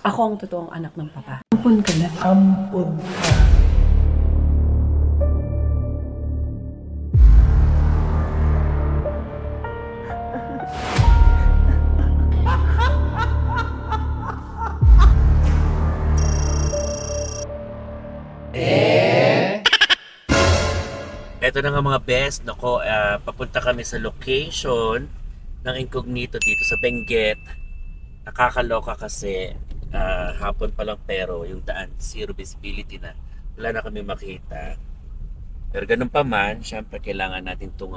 Ako ang totoong anak ng papa. Ampun ka na. Ampun ka. Ito na nga mga best, nako, papunta kami sa location ng Incognito dito sa Benguet. Nakakaloka kasi hapon pa lang pero yung daan, zero visibility na. Wala na kami makita. Pero ganun pa man, syempre kailangan natin itong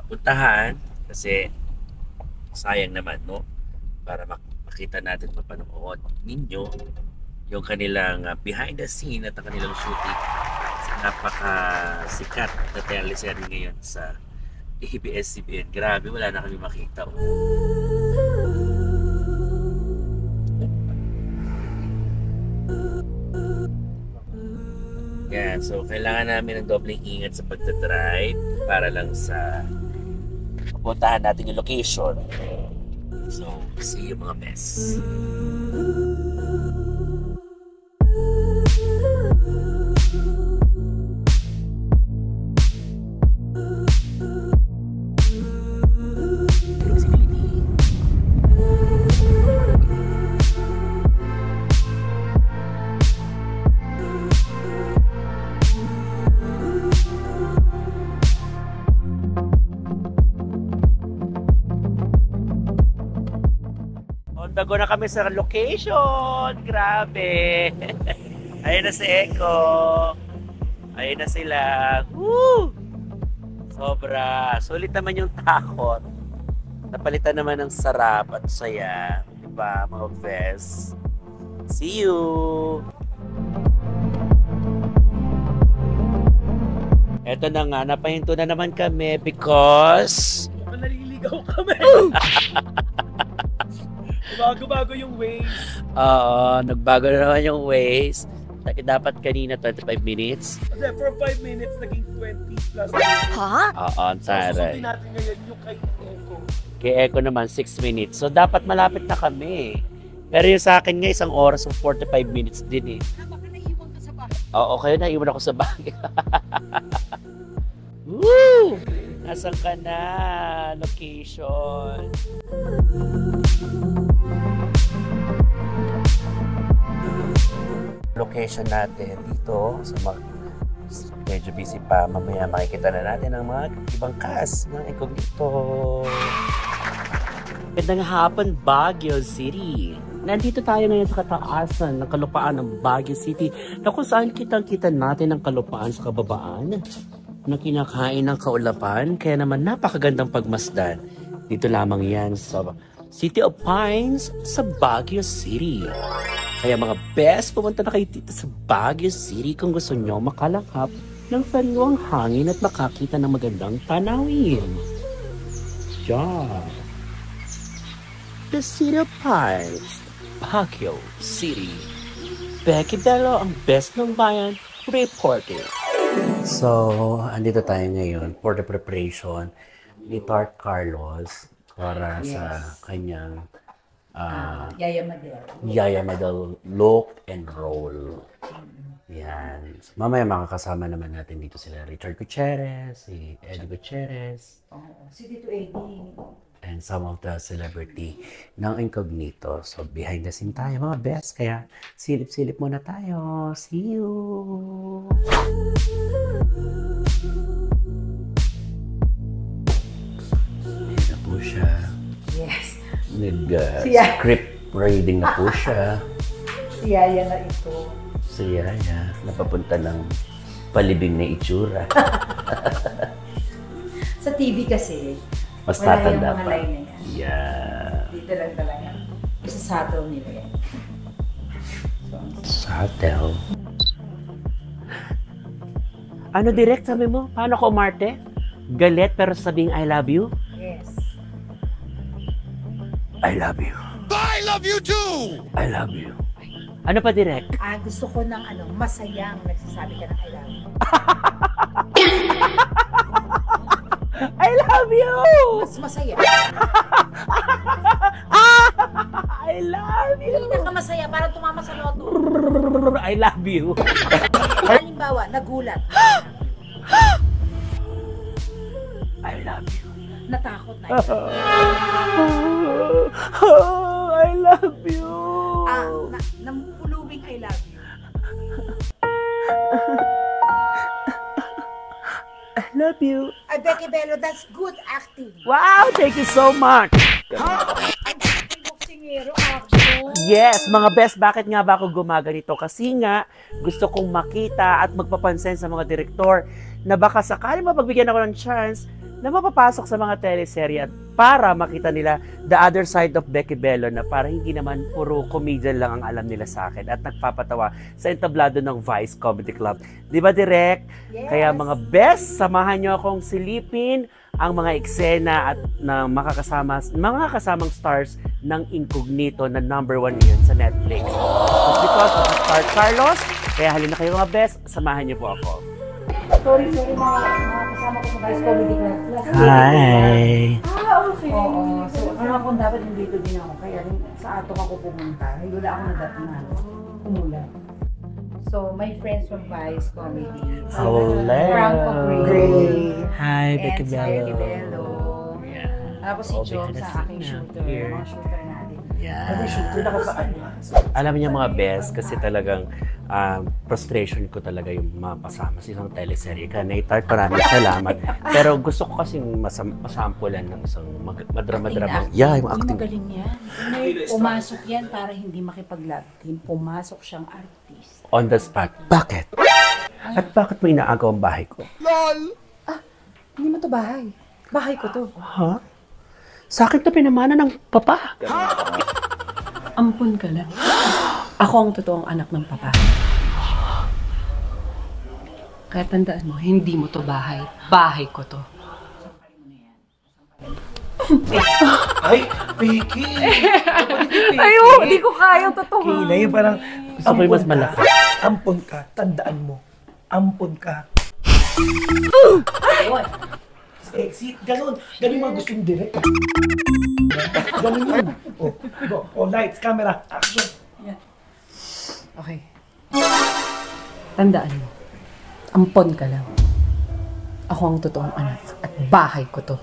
puntahan kasi sayang naman, no? Para makita natin, mapanood ninyo yung kanilang behind the scene at ang kanilang shooting sa napaka-sikat na teleserye ngayon sa ABS-CBN. Grabe, wala na kami makita. Yan, so kailangan namin ng dobleng ingat sa pagdadrive para lang sa pupuntahan natin yung location. So, see you mga best. Bago na kami sa location. Grabe. Ayun na si Echo. Ayun na sila. Woo! Sobra. Sulit naman yung takot. Napalitan naman ng sarap at saya. Diba mga best? See you! Eto na nga. Napahinto na naman kami because Naliligaw kami. Bago-bago yung ways. Oo, nagbago na naman yung ways. Dapat kanina 25 minutes. Kasi for 5 minutes, naging 20 plus. Ha? Oo, So, taray. susundin natin ngayon yung kay Echo. Kay Echo naman 6 minutes. So dapat malapit na kami. Pero yung sa akin nga isang oras o 45 minutes din eh. Baka naiwan ka sa bahay. Oo, kayo naiwan ako sa bahay. Woo! Nasaan ka na? Location. Location natin dito sa medyo busy pa. Mamaya makikita na natin ang mga ibang cast ng Incognito. Magandang hapon, Baguio City. Nandito tayo ngayon sa kataasan ng kalupaan ng Baguio City na kung saan kitang-kita natin ang kalupaan sa kababaan na kinakain ng kaulapan. Kaya naman napakagandang pagmasdan. Dito lamang yan sa City of Pines sa Baguio City. Kaya mga best, pumunta na kayo dito sa Baguio City kung gusto nyo makalanghap ng sariwang hangin at makakita ng magandang tanawin. Yeah. The City of Pines, Baguio City. Becky Bello, ang best ng bayan, reporting. So, andito tayo ngayon for the preparation ni Tart Carlos para sa kanyang Yaya Madel look and roll. Yan. So, mamaya makakasama naman natin dito sila Richard Gutierrez, si Eddie Gutierrez. Si Tito Eddie. And some of the celebrity ng Incognito. So, behind the scene tayo mga best. Kaya, silip-silip muna tayo. See you! Ayan na po siya. Yes. Script reading na po siya. Si Yaya na ito. Si Yaya, napapunta ng palibing na itsura. Sa TV kasi, Mas wala tatanda yung mga pa. line na yan. Yeah. Dito lang talaga. Sa saddle nila yan. Satel. Ano direct sabi mo? Paano ko umarte? Galit pero sabing I love you? Yes. I love you. I love you too! I love you. Ano pa direct? Gusto ko ng masayang nagsasabi ka ng I love you. I love you! Mas masaya. I I love you. Pinakamasaya, parang tumama sa loto. I love you. Halimbawa, nagulat. I love you. Natakot na. I love you. Namupulubing I love you. I love you. Ay, Becky Bello, that's good acting. Wow, thank you so much. Ang boksingero action. Yes, mga best, bakit nga ba ako gumaganito? Kasi nga, gusto kong makita at magpapansin sa mga direktor na baka sakali mapagbigyan ako ng chance na mapapasok sa mga teleserye at para makita nila the other side of Becky Bello na para hindi naman puro comedian lang ang alam nila sa akin at nagpapatawa sa entablado ng Vice Comedy Club. Di ba, Direk? Yes. Kaya mga best, samahan nyo akong silipin ang mga eksena at na mga kasamang stars ng Incognito na #1 ngayon sa Netflix. Just because of the star Carlos, kaya halina kayo mga best, samahan niyo po ako. Sorry, mga kasama ko sa Vice Comedy Club. Hi! Okay. Oo. So, ano kung dapat nandito din ako. Kaya sa atong ako pumunta. Wala ako na umula. So, my friends from Vice Comedy. Ole! Franco Gray. Hi, Becky And si Becky Bello. Bello. Yeah. Tapos si Job sa aking shooter. Here. Mga shooter natin. Yeah. Shooter ako sa ano. Alam niyo mga best, kasi talagang frustration ko talaga yung mapasama sa isang teleserye. Kaya Nate, maraming salamat. Pero gusto ko kasing masampulan ng isang madrama-drama. Yeah, yung acting. Magaling yan. Pumasok yan para hindi makipag-love team. Pumasok siyang artist. On the spot. Bakit? At bakit mo inaagaw ang bahay ko? Hindi mo to bahay. Bahay ko to. Ha? Sa akin to pinamana ng papa. Ampun ka lang. Ako ang totoong anak ng papa. Kaya tandaan mo, hindi mo to bahay. Bahay ko to. Ay, Vicky! Ayo, di ko kayang totoo. Kina yung parang... Ako'y mas malaki. Ampon ka. Tandaan mo. Ampon ka. Sexy. Ganon. Ganon yung mga gustong direct. Ganon yun. Oh, go. Oh, lights, camera, action. Okay. Tandaan mo, ampon ka lang. Ako ang totoong anak at bahay ko to.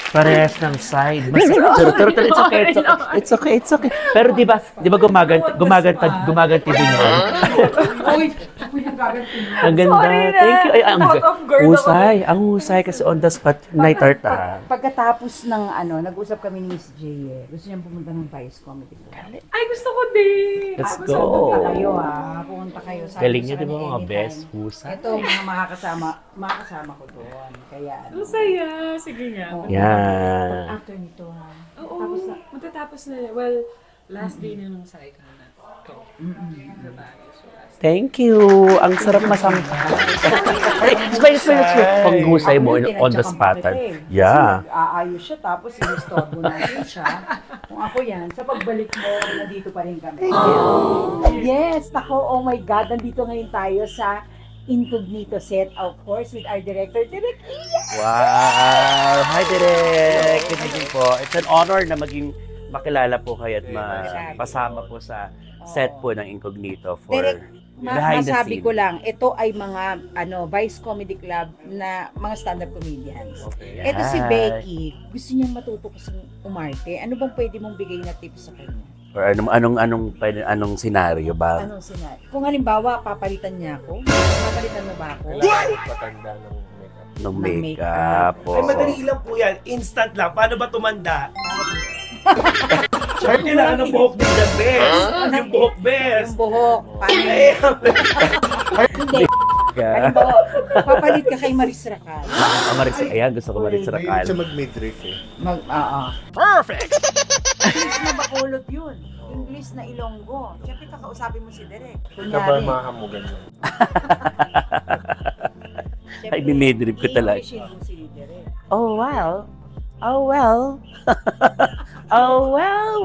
Parehas ng side. Pero it's okay. Pero di ba gumaganti din yun? Ang ganda. Thank you. Ay, ang husay kasi on the spot night art Pagkatapos ng nag-usap kami ni Miss J, gusto niyang pumunta ng Vice Comedy Club. Ay, gusto ko din! Let's Pumunta go. kayo Pumunta kayo. Sabi Galing ko niya, sa di ba kanya mga anytime. best husay? Ito, mga makakasama ko doon. Kaya Masaya. Sige nga. Yan. after nito Oo, matatapos na. Well, last day na nung sa ikaw na. Thank you. Ang sarap masampa. Smile. Panghusay mo on the spot. Yeah. Aayos siya, tapos inistorbo natin siya. Kung ako yan, sa pagbalik mo, nandito pa rin kami. Yes, nako, oh my God, nandito ngayon tayo sa Incognito set, of course, with our director, Direk Iya. Wow! Hi, Direk! Good evening po. It's an honor na makilala po kayo at mapasama po sa set po ng Incognito for Direk, behind the masabi scene. ko lang, ito ay mga Vice Comedy Club na mga stand-up comedians. Okay. Ito si Becky, gusto niyang matuto kasi umarte. Ano bang pwede mong bigay na tips sa kanya? Or anong scenario ba? Anong sinabi? Kung halimbawa, papalitan niya ako, papalitan mo ba ako? Patanda ng makeup. Nung Ng makeup po. Ay, madali lang po yan. Instant lang. Paano ba tumanda? Sure, kailangan ng buhok din the best. Yung buhok best. Yung buhok, paano? Hindi. Halimbawa, papalit ka kay Maris Racal. Ayan, gusto ko Maris Mahilig Racal. siya mag-midriff eh. Perfect! English na Bacolod yun. English na Ilonggo. Siyempre, kakausapin mo si Direk. Ikaw ba mahamugan yun? Ay, binidrip ko talaga. Englishin mo si Direk. Oh, well. Oh, well. Oh, well.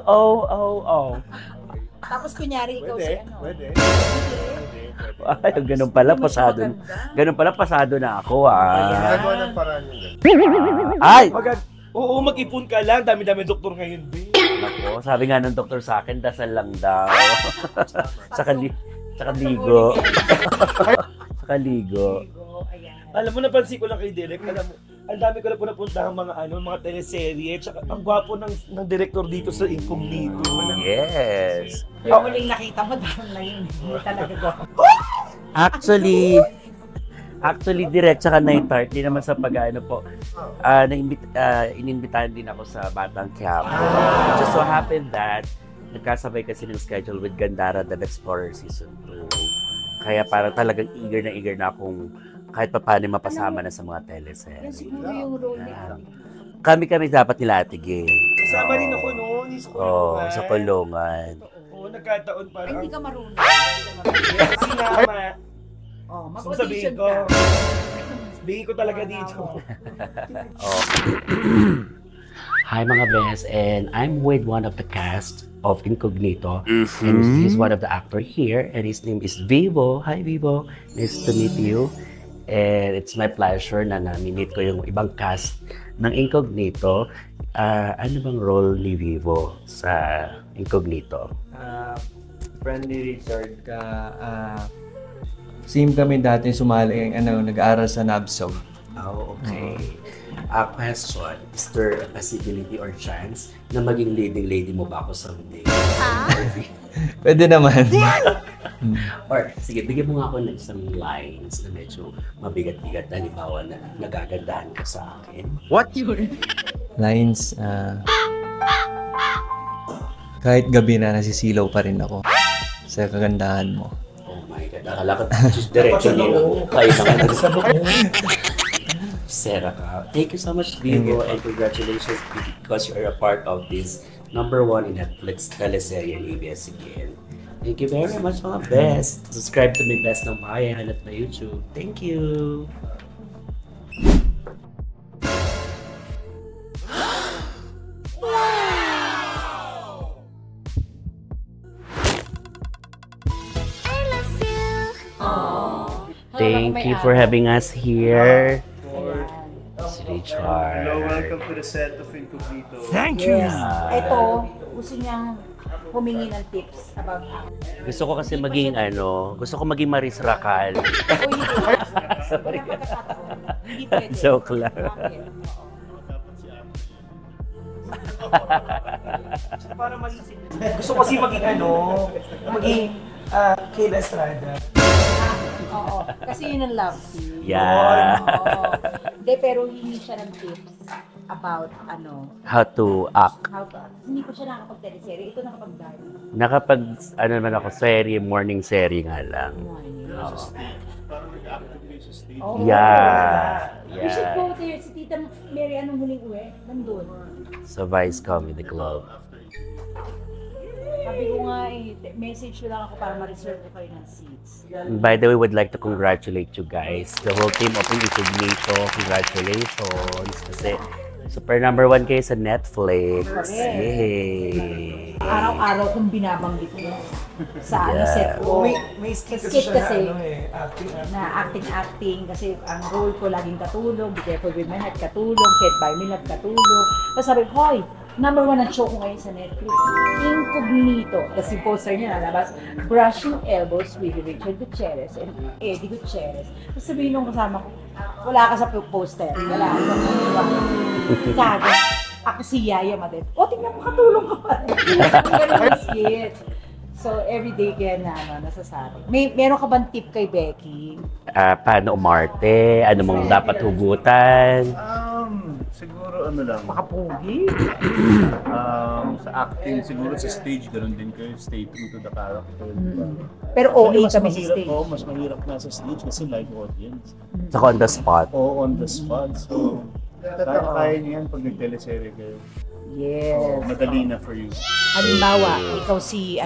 Oh. Tapos kunyari ikaw si Pwede, ano. pwede. Hindi. Pwede. Ay, ganun pala, pasado. Ganun pala, pasado na ako, Nagawa ng paraan yung ganun. Ay! Oo, mag-ipon ka lang. Dami-dami doktor ngayon, babe. Ako, sabi nga ng doktor sa akin, dasal lang daw. Saka ligo. Saka ligo. Ayan. Alam mo, napansin ko lang kay Direk. Alam mo, ang dami ko na po napunta mga teleserye. Tsaka ang gwapo ng director dito sa Incognito. Yes. Yung muling nakita mo, dahil na yun. Hindi talaga ko. Actually, direct tsaka night art, di naman sa pag-ano po, inimbitahan din ako sa Batang Quiapo. It just so happened that nagkasabay kasi ng schedule with Gandara The Explorer Season 2. Kaya parang talagang eager na akong kahit pa paano mapasama na sa mga Yan teleserye. siguro yung role ni Abby. Kami dapat nila Ate Gay. Kasama rin ako noon. Sa kulungan. Oo, sa kulungan. Oo, nagkataon Ay, parang. hindi ka marunong. Sinama. Oh, Sabihin mag-audition ko. ka. Bigay ko talaga dito. Oh. Hi mga bes, and I'm with one of the cast of Incognito, and he's one of the actor here, and his name is Vivo. Hi Vivo, nice to meet you. And it's my pleasure na na-meet ko yung ibang cast ng Incognito. Ano bang role ni Vivo sa Incognito? Friend ni Richard ka, same kami dati sumali, nag-aaral sa NABSOG. Oh, okay. Question, is there a possibility or chance na maging leading lady mo ba ako someday? Pwede naman. Or, sige, bigyan mo nga ako ng isang lines na medyo mabigat-bigat. Halimbawa na nagagandahan ka sa akin. What you? Lines, kahit gabi na nasisilaw pa rin ako sa kagandahan mo. Oh my God, akala ko diretso niyo. Kayo naman. Sera ka. Thank you so much, Vivo, and congratulations because you are a part of this #1 in Netflix teleserye in ABS-CBN. Thank you very much, mga best. Subscribe to my Best ng Bayan at my YouTube. Thank you. Thank you for having us here. Si Richard. Welcome to the set of Incognito. Thank you. Yes. Ito, gusto niyang humingi ng tips about acting. Gusto ko kasi maging gusto ko maging Maris Racal. Sorry. Hindi pwede. Joke lang. Bakit? Para malisip. Gusto ko kasi maging Kayla Estrada. Oo. Kasi yun ang love team. Yeah. Oo. Hindi, pero hindi siya ng tips about How to act. how to. Hindi ko siya nakapag-teleserye. Ito nakapag-dive. Nakapag, naman ako, morning serie nga lang. Oo. Oh, Yeah. You should Yeah. go there. Si Tita Mary, anong huling uwi? Nandun. Sa Vice Comedy Club. Sabi ko nga message ko lang ako para ma-reserve ko kayo ng seats. By the way, would like to congratulate you guys. The whole team of Incognito. Congratulations. Kasi super #1 kayo sa Netflix. Correct. Yay! Araw-araw kong binabanggit mo sa Yeah. set ko. May skit Skit kasi kasi. siya acting. Na acting kasi ang role ko laging katulong, Be Careful With My Heart katulong, Can't Buy Me Love katulong. Tapos sabi ko, hoy, #1 ang show ko ngayon sa Netflix. Incognito. Tapos yung poster niya nalabas, Brushing Elbows with Richard Gutierrez and Eddie Gutierrez. Tapos sabihin nung kasama ko, wala ka sa poster. Wala ka sa Kaga. Ako si Yaya Madet. O, tingnan mo, katulong ka pa rin. Ganun yung skit. So, everyday kaya nasasabi. Meron ka bang tip kay Becky? Paano umarte? Ano mong dapat hugutan? Siguro lang. Makapogi? Sa acting, siguro sa stage, ganun din kayo. Stay true to the character. Pero OA kami sa stage. Oo, mas mahirap na sa stage kasi live audience. Saka on the spot. Oo, on the spot. So, kaya niyo yan pag nag-teleserye kayo. Yes. Madali na for you. Halimbawa, ikaw si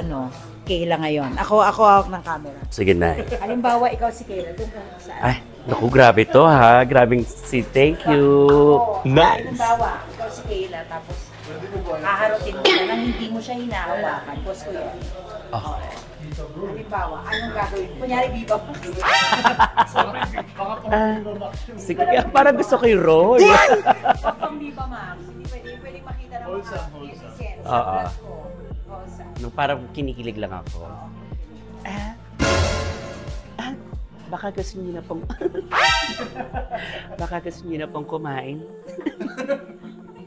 Kayla ngayon. Ako ng camera. Sige na. Halimbawa, ikaw si Kayla. Doon ka saan? Ay, naku, grabe to ha. Grabing thank you. Nice. Halimbawa, ikaw si Kayla, tapos haharutin mo siya nang hindi mo siya hinahawakan. Pause ko yun. Halimbawa, anong gagawin? Kunyari, biba pa. Sige, parang gusto ko yung role. Huwag pang biba, ma'am. Hindi pwedeng makita ng mga netizens. Oo. Wholesome. Nung parang kinikilig lang ako. Baka gusto niyo na pong... baka gusto niyo na pong kumain.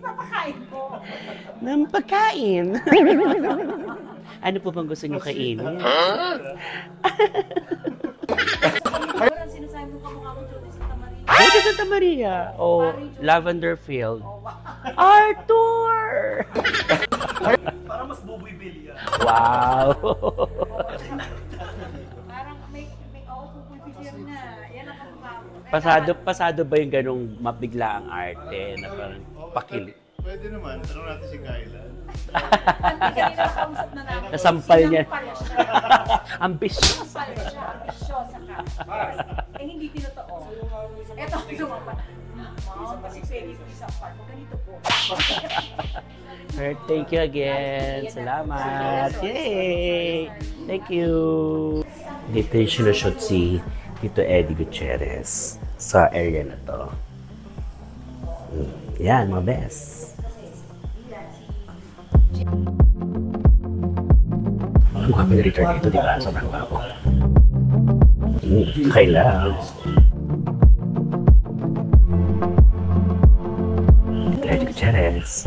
Papakain ko. Ng pagkain. Ano po bang gusto niyo kainin? Parang sinasabi mo kamukha mo, Jody Santa Maria. Jody Santa Maria. O Lavender Field. Arthur! Para mas Buboy Bilya. Wow! Parang may pupulpigyan na. Yan ang kamukha mo. Pasado ba yung ganong mabigla ang arte na parang pakilig? Pwede naman, tanong natin si Kyla. Kanina nakausap na namin. Nasampal niya. Sinampal siya. Ambisyosa. Sinampal siya. Ambisyosa ka. Eh, hindi tinotoo. Eto, sumampal. Ma'am, kasi pwede ko isampal. Kung ganito po. Alright, thank you again. Salamat. Yay! Thank you. Dito yung sinushoot si Tito Eddie Gutierrez sa area na to. Yan, mga best. Mukha pa ni Richard dito, di ba? Sobrang bako. Kailang. Eddie Gutierrez.